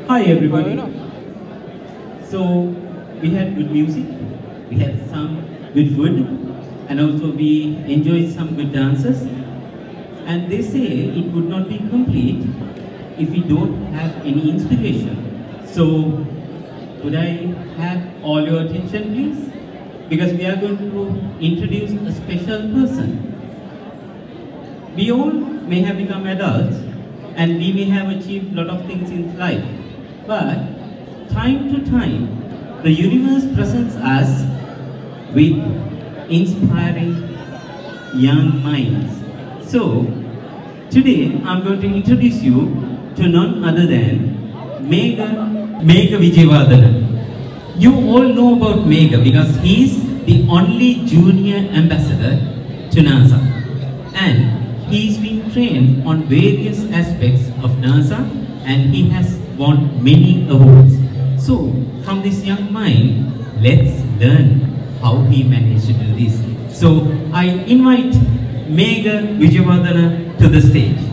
Hi everybody. So we had good music, we had some good food, and also we enjoyed some good dances. And they say it would not be complete if we don't have any inspiration. So could I have all your attention please? Because we are going to introduce a special person. We all may have become adults and we may have achieved a lot of things in life. But time to time, the universe presents us with inspiring young minds. So today I'm going to introduce you to none other than Megha Wijewardane. You all know about Megha because he is the only junior ambassador to NASA. And he's been trained on various aspects of NASA and he has won many awards. So, from this young mind, let's learn how he managed to do this. So, I invite Megha Wijewardane to the stage.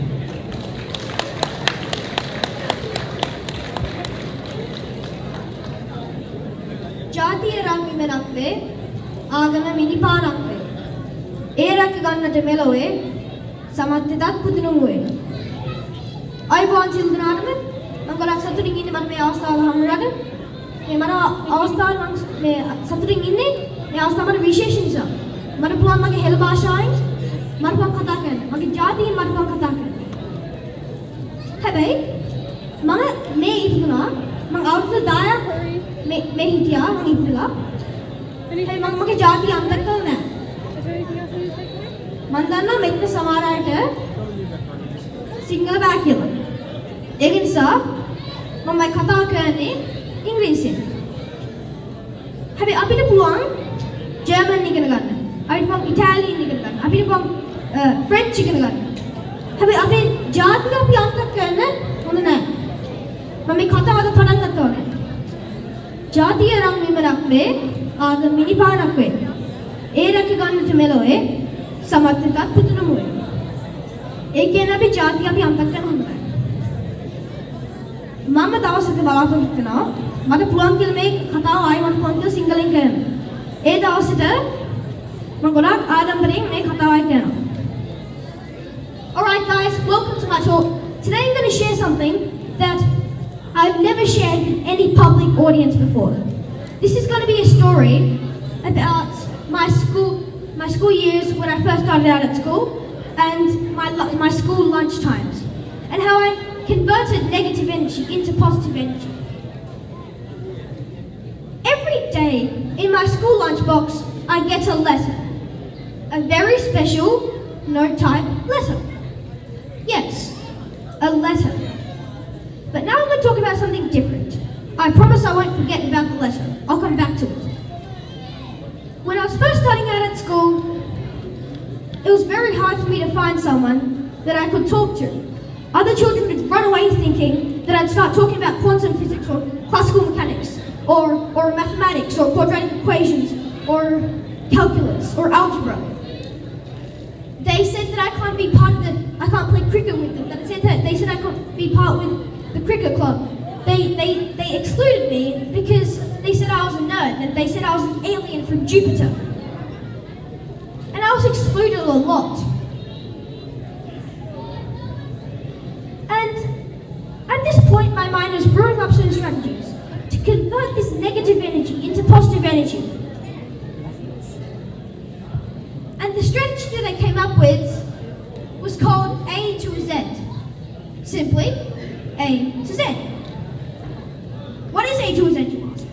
ජාතිය රංගි මෙනක් වේ ආගම මිනිපානක් වේ ඒ රැක ගන්නට මෙලොවේ සමත්යටත් පුදුනුම් වේ අයිබෝන් සිල්දනාටම මම ගොඩක් සතුටින් ඉන්නේ මට මේ අවස්ථාව හම්බුනට මේ මම අවස්ථාව මම මේ සතුටින් ඉන්නේ මේ අවස්ථාව මට විශේෂ නිසා මට පුළුවන් මගේ හෙළ භාෂාවෙන් මට පුළුවන් කතා කරන්න මගේ ජාතියෙන් මට පුළුවන් කතා කරන්න හැබැයි මම මේ ඉපදුනා මම අවුරුදු 10ක් मैं हिटिया मैं इपला है मग मगे जाति अंदर कल ना मंदाना मेट्टे समारायट सिंगल बैक किया लेकिन सा मैं कथा करने इंग्लिश से है अभी तो पुआंग जर्मन निकल करना अभी तो पुआंग इटालियन निकल करना अभी तो पुआंग फ्रेंच निकल करना है अभी जाति का भी अंदर करना उन्हें ना मैं कथा वाला पढ़ना करता हूँ ජාතිය රං විමනක් වේ ආගම මිනිපානක් වේ ඒ රැක ගන්නට මෙලොවේ සමත්යටත් පුදුනුම් වේ ඒ කියන්නේ අපි ජාතිය අපි අන්තක් කරන හොඳයි මම දවසක බලාපොරොත්තු වෙනවා මට පුළුවන් කියලා මේ කතාව ආයෙ මට පුළුවන් කියලා සිංහලෙන් කරන්න ඒ දවසට මම ගොඩාක් ආඩම්බරයෙන් මේ කතාව ආයෙ කරනවා Alright guys, welcome to my talk. Today I'm going to share something that I've never shared with any public audience before. This is going to be a story about my school years when I first started out at school and my school lunch times and how I converted negative energy into positive energy. Every day in my school lunchbox I get a letter, a very special note type letter. Yes, a letter. But now I'm going to talk about something different. I promise I won't forget about the letter. I'll come back to it. When I was first starting out at school, it was very hard for me to find someone that I could talk to. Other children would run away thinking that I'd start talking about quantum physics or classical mechanics or mathematics or quadratic equations or calculus or algebra. They said that I can't be part of I can't play cricket with them. They said I can't be part with the cricket club. They excluded me because they said I was a nerd and they said I was an alien from Jupiter. And I was excluded a lot. And at this point my mind was brewing up some strategies to convert this negative energy into positive energy. And the strategy that I came up with was called A to Z. Simply, A to Z. What is A to Z, you ask?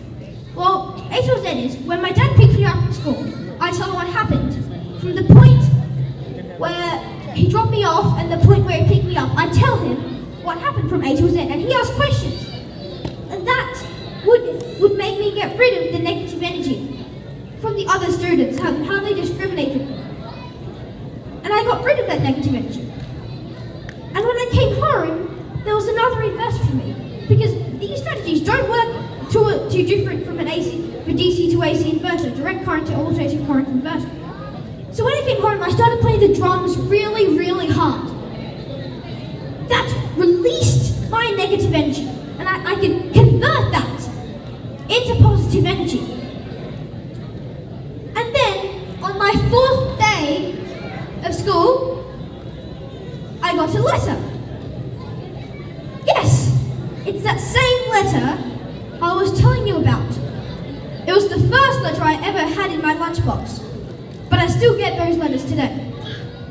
Well, A to Z is when my dad picked me up from school, I tell him what happened. From the point where he dropped me off and the point where he picked me up, I tell him what happened from A to Z and he asks questions. And that would make me get rid of the negative energy from the other students, how they discriminated me. And I got rid of that negative energy. And when I came home, there was another inverse for me. Because these strategies don't work too different from an DC to AC inverter, direct current to alternating current inverter. So when I came home, I started playing the drums really, really hard. That released my negative energy. and I can convert that into positive energy. And then, on my 4th day of school, I got a letter. Yes, it's that same letter I was telling you about. It was the first letter I ever had in my lunchbox, but I still get those letters today.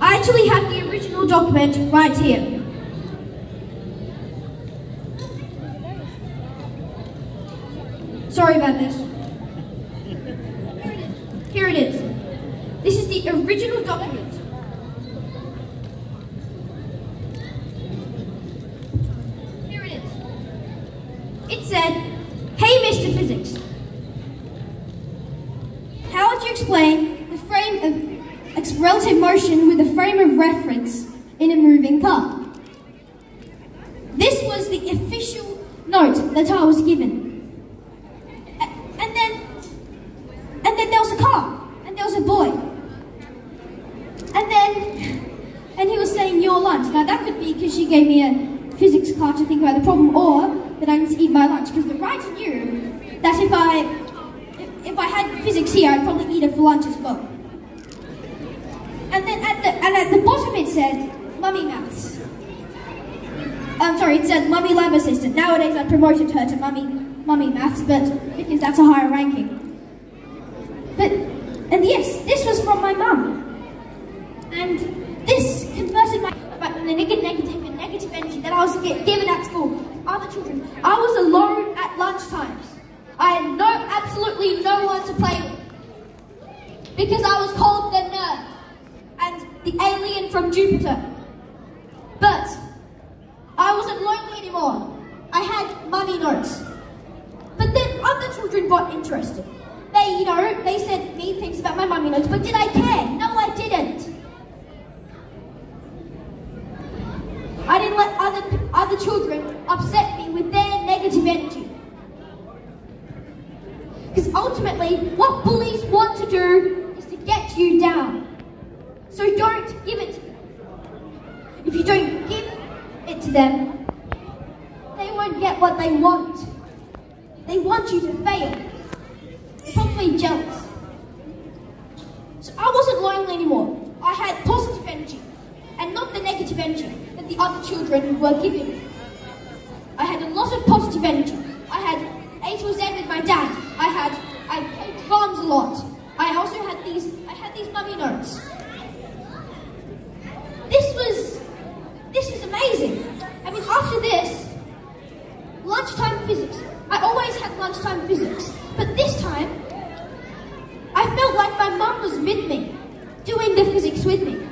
I actually have the original document right here. Sorry about this. Here it is. This is the original document. Here it is. It said, "Hey Mr. Physics, how would you explain the frame of relative motion with a frame of reference in a moving car?" This was the official note that I was given. And then there was a car, and there was a boy. And he was saying, "Your lunch." Now that could be because she gave me a physics card to think about the problem, or that I need to eat my lunch, because the writer knew that if I had physics here, I'd probably eat it for lunch as well. And then at the bottom it said, "Mummy Maths." I'm sorry, it said Mummy Lab Assistant. Nowadays I promoted her to Mummy Maths, but because that's a higher ranking. And yes, this was from my mum. And this converted the negative energy that I was given at school, other children. I was alone at lunch times. I had absolutely no one to play with, because I was called the nerd and the alien from Jupiter. But I wasn't lonely anymore. I had mummy notes. But then other children got interested. They said mean things about my mummy notes, but did I care? No, I didn't. I didn't let other children upset me with their negative energy. Because ultimately, what bullies want to do is to get you down. So don't give it to them. If you don't give it to them, they won't get what they want. They want you to fail. They're probably jealous. So I wasn't lonely anymore. I had positive energy, and not the negative energy that the other children were giving me. I had a lot of positive energy. I had A to Z with my dad. I played drums a lot. I also had these mummy notes. This was amazing. I mean, after this, lunchtime physics. I always had lunchtime physics, but this time, I felt like my mum was with me, doing the physics with me.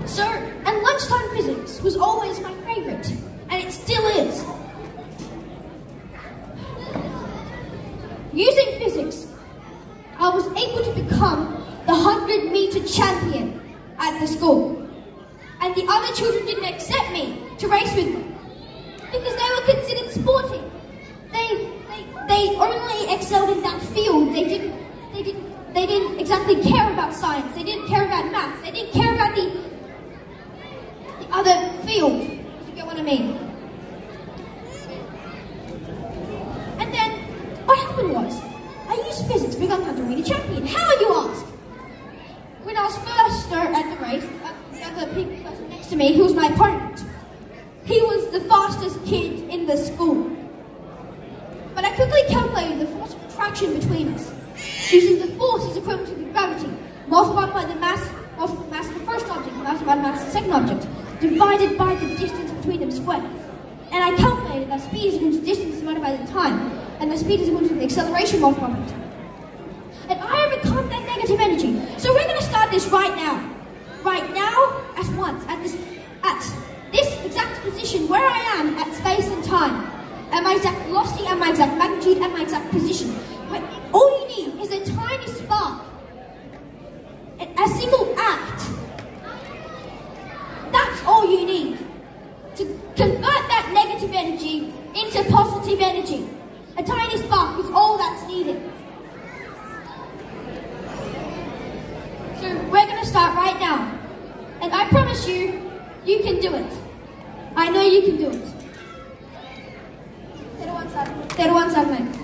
So, and lunchtime physics was always my favorite, and it still is. Using physics, I was able to become the 100-meter champion at the school. And the other children didn't accept me to race with them, because they were considered sporty. They only excelled in that field. They didn't exactly care about science. They didn't care about maths. They didn't care about the other field, if you get what I mean. And then what happened was, I used physics to become 100-meter champion. How, you ask? When I was first at the race, the other person next to me, who was my opponent, he was the fastest kid in the school. But I quickly calculated the force of attraction between us, using the force is equivalent to the gravity, multiplied by the mass of the first object, multiplied by the mass of the second object, divided by the distance between them squared. And I calculated that speed is equal to distance divided by the time, and the speed is equal to the acceleration multiplied by time. And I overcome that negative energy. So we're going to start this right now. Right now, at once, at this exact position where I am at space and time, at my exact velocity, and my exact magnitude, and my exact position. Where all you need is a tiny spark, a single act. That's all you need to convert that negative energy into positive energy. A tiny spark is all that's needed. So we're going to start right now. And I promise you, you can do it. I know you can do it. Teruan Sarnai.